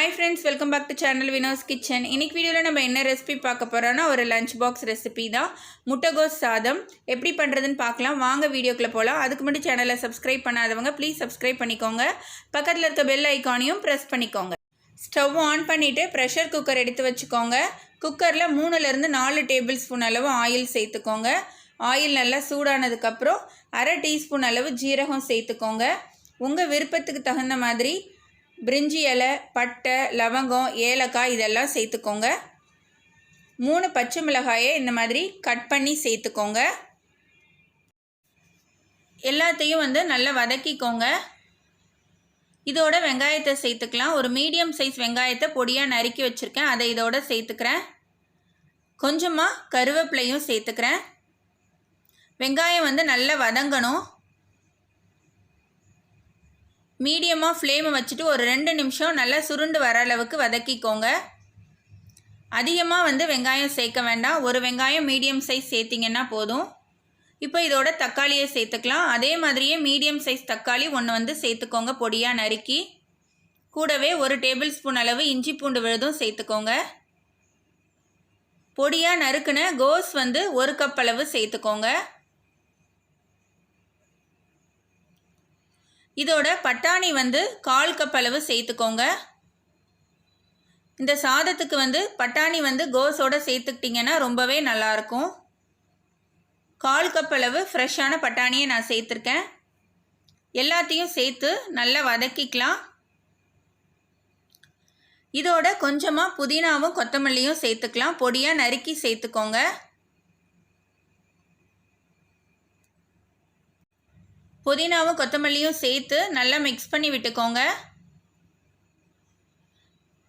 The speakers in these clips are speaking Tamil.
Hi friends, welcome back to channel Vinod's Kitchen. இன்னைக்கு வீடியோல நம்ம என்ன ரெசிபி பார்க்க போறோம்னா ஒரு லஞ்ச் பாக்ஸ் ரெசிபி தான். முட்டைகோஸ் சாதம் எப்படி பண்றதுன்னு பார்க்கலாம். வாங்க வீடியோக்குள்ள போலாம். அதுக்கு முன்னாடி சேனலை சப்ஸ்கிரைப் பண்ணாதவங்க ப்ளீஸ் சப்ஸ்கிரைப் பண்ணிக்கோங்க. பக்கத்துல இருக்க பெல் ஐகானையும் பிரஸ் பண்ணிக்கோங்க. ஸ்டவ் ஆன் பண்ணிட்டு பிரஷர் குக்கர் எடுத்து வச்சுக்கோங்க. குக்கர்ல 3 ல இருந்து 4 டேபிள் ஸ்பூன் அளவு ஆயில் சேர்த்துக்கோங்க. ஆயில் நல்லா சூடானதுக்கு அப்புறம் 1/2 டீஸ்பூன் அளவு ஜீரகம் சேர்த்துக்கோங்க. உங்க விருப்பத்துக்கு தகுந்த மாதிரி பிரிஞ்சி இலை, பட்டை, லவங்கம், ஏலக்காய் இதெல்லாம் சேர்த்துக்கோங்க. 3 பச்சை மிளகாயை இந்த மாதிரி கட் பண்ணி சேர்த்துக்கோங்க. எல்லாத்தையும் நல்லா வதக்கிக்கோங்க. இதோட வெங்காயத்தை சேர்த்துக்கலாம். ஒரு மீடியம் சைஸ் வெங்காயத்தை பொடியாக நறுக்கி வச்சுருக்கேன், அதை இதோட சேர்த்துக்கிறேன். கொஞ்சமாக கருவேப்பிலையும் சேர்த்துக்கிறேன். வெங்காயம் நல்லா வதங்கணும். மீடியமாக ஃப்ளேமை வச்சுட்டு ஒரு 2 நிமிஷம் நல்லா சுருண்டு வர அளவுக்கு வதக்கிக்கோங்க. அதிகமாக வெங்காயம் சேர்க்க வேண்டாம். ஒரு வெங்காயம் மீடியம் சைஸ் சேர்த்திங்கன்னா போதும். இப்போ இதோட தக்காளியை சேர்த்துக்கலாம். அதே மாதிரியே மீடியம் சைஸ் தக்காளி ஒன்று சேர்த்துக்கோங்க, பொடியாக நறுக்கி. கூடவே 1 டேபிள் ஸ்பூன் அளவு இஞ்சி பூண்டு விழுதும் சேர்த்துக்கோங்க. பொடியாக நறுக்குன கோஸ் 1 கப் அளவு சேர்த்துக்கோங்க. இதோட பட்டாணி 1/4 கப் அளவு சேர்த்துக்கோங்க. இந்த சாதத்துக்கு பட்டாணி கோஸோட சேர்த்துக்கிட்டிங்கன்னா ரொம்பவே நல்லாயிருக்கும். 1/4 கப் அளவு ஃப்ரெஷ்ஷான பட்டாணியை நான் சேர்த்துருக்கேன். எல்லாத்தையும் சேர்த்து நல்லா வதக்கிக்கலாம். இதோட கொஞ்சமாக புதினாவும் கொத்தமல்லியும் சேர்த்துக்கலாம். பொடியாக நறுக்கி சேர்த்துக்கோங்க. புதினாவும் கொத்தமல்லியும் சேர்த்து நல்லா மிக்ஸ் பண்ணி விட்டுக்கோங்க.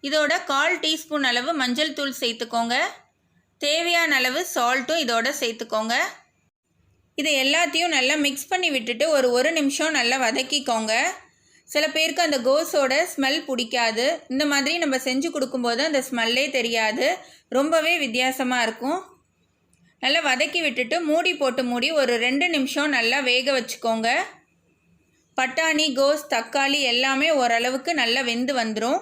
இதோட 1/4 டீஸ்பூன் அளவு மஞ்சள் தூள் சேர்த்துக்கோங்க. தேவையான அளவு சால்ட்டும் இதோட சேர்த்துக்கோங்க. இது எல்லாத்தையும் நல்லா மிக்ஸ் பண்ணி விட்டுட்டு ஒரு 1 நிமிஷம் நல்லா வதக்கிக்கோங்க. சில பேருக்கு அந்த கோஸோட ஸ்மெல் பிடிக்காது. இந்த மாதிரி நம்ம செஞ்சு கொடுக்கும்போது அந்த ஸ்மெல்லே தெரியாது, ரொம்பவே வித்தியாசமாக இருக்கும். நல்லா வதக்கி விட்டுட்டு மூடி போட்டு மூடி ஒரு 2 நிமிஷம் நல்லா வேக வச்சுக்கோங்க. பட்டாணி, கோஸ், தக்காளி எல்லாமே ஓரளவுக்கு நல்லா வெந்து வந்துடும்.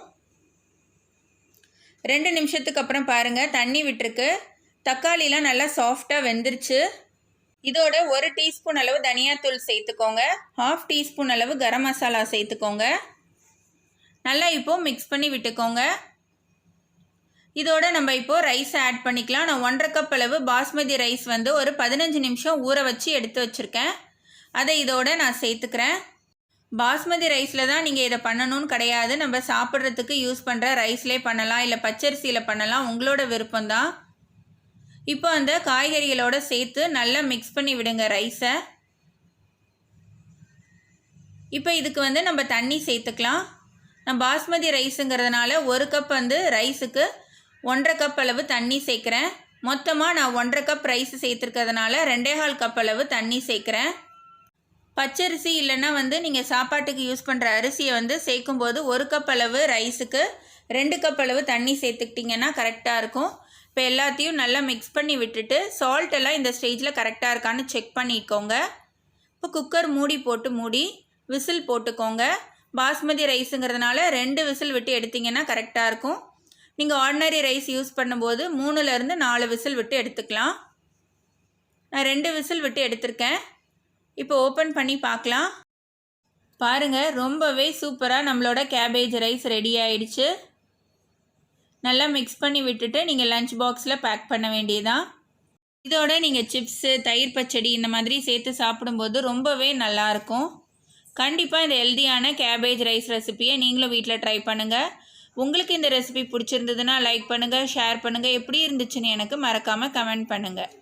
2 நிமிஷத்துக்கு அப்புறம் பாருங்கள், தண்ணி விட்டுருக்கு. தக்காளிலாம் நல்லா சாஃப்டாக வெந்துருச்சு. இதோட 1 டீஸ்பூன் அளவு தனியாத்தூள் சேர்த்துக்கோங்க. 1/2 டீஸ்பூன் அளவு கரம் மசாலா சேர்த்துக்கோங்க. நல்லா இப்போது மிக்ஸ் பண்ணி விட்டுக்கோங்க. இதோட நம்ம இப்போது ரைஸை ஆட் பண்ணிக்கலாம். நான் 1/2 கப் அளவு பாஸ்மதி ரைஸ் ஒரு 15 நிமிஷம் ஊற வச்சு எடுத்து வச்சுருக்கேன். அதை இதோட நான் சேர்த்துக்கிறேன். பாஸ்மதி ரைஸில் தான் நீங்கள் இதை பண்ணணும்னு கிடையாது. நம்ம சாப்பிட்றதுக்கு யூஸ் பண்ணுற ரைஸ்லேயே பண்ணலாம், இல்லை பச்சரிசியில் பண்ணலாம், உங்களோட விருப்பம்தான். இப்போ அந்த காய்கறிகளோடு சேர்த்து நல்லா மிக்ஸ் பண்ணி விடுங்க ரைஸை. இப்போ இதுக்கு நம்ம தண்ணி சேர்த்துக்கலாம். நான் பாஸ்மதி ரைஸுங்கிறதுனால 1 கப் ரைஸுக்கு 1/2 கப் அளவு தண்ணி சேர்க்குறேன். மொத்தமாக நான் 1/2 கப் ரைஸ் சேர்த்துருக்கிறதுனால 2.25 கப் அளவு தண்ணி சேர்க்குறேன். பச்சரிசி இல்லைன்னா நீங்கள் சாப்பாட்டுக்கு யூஸ் பண்ணுற அரிசியை சேர்க்கும்போது 1 கப் அளவு ரைஸுக்கு 2 கப் அளவு தண்ணி சேர்த்துக்கிட்டிங்கன்னா கரெக்டாக இருக்கும். இப்போ எல்லாத்தையும் நல்லா மிக்ஸ் பண்ணி விட்டுட்டு சால்ட் எல்லாம் இந்த ஸ்டேஜில் கரெக்டாக இருக்கான்னு செக் பண்ணிக்கோங்க. இப்போ குக்கர் மூடி போட்டு மூடி விசில் போட்டுக்கோங்க. பாஸ்மதி ரைஸுங்கிறதுனால 2 விசில் விட்டு எடுத்திங்கன்னா கரெக்டாக இருக்கும். நீங்கள் ஆர்டினரி ரைஸ் யூஸ் பண்ணும்போது 3 ல இருந்து 4 விசில் விட்டு எடுத்துக்கலாம். நான் 2 விசில் விட்டு எடுத்திருக்கேன். இப்போ ஓப்பன் பண்ணி பார்க்கலாம். பாருங்கள், ரொம்பவே சூப்பராக நம்மளோட கேபேஜ் ரைஸ் ரெடி ஆயிடுச்சு. நல்லா மிக்ஸ் பண்ணி விட்டுட்டு நீங்கள் லஞ்ச் பாக்ஸில் பேக் பண்ண வேண்டியதான். இதோட நீங்கள் சிப்ஸு, தயிர் பச்சடி இந்த மாதிரி சேர்த்து சாப்பிடும்போது ரொம்பவே நல்லாயிருக்கும். கண்டிப்பாக இந்த ஹெல்தியான கேபேஜ் ரைஸ் ரெசிபியை நீங்களும் வீட்டில் ட்ரை பண்ணுங்கள். உங்களுக்கு இந்த ரெசிபி பிடிச்சிருந்ததுன்னா லைக் பண்ணுங்கள், ஷேர் பண்ணுங்கள். எப்படி இருந்துச்சுன்னு எனக்கு மறக்காமல் கமெண்ட் பண்ணுங்கள்.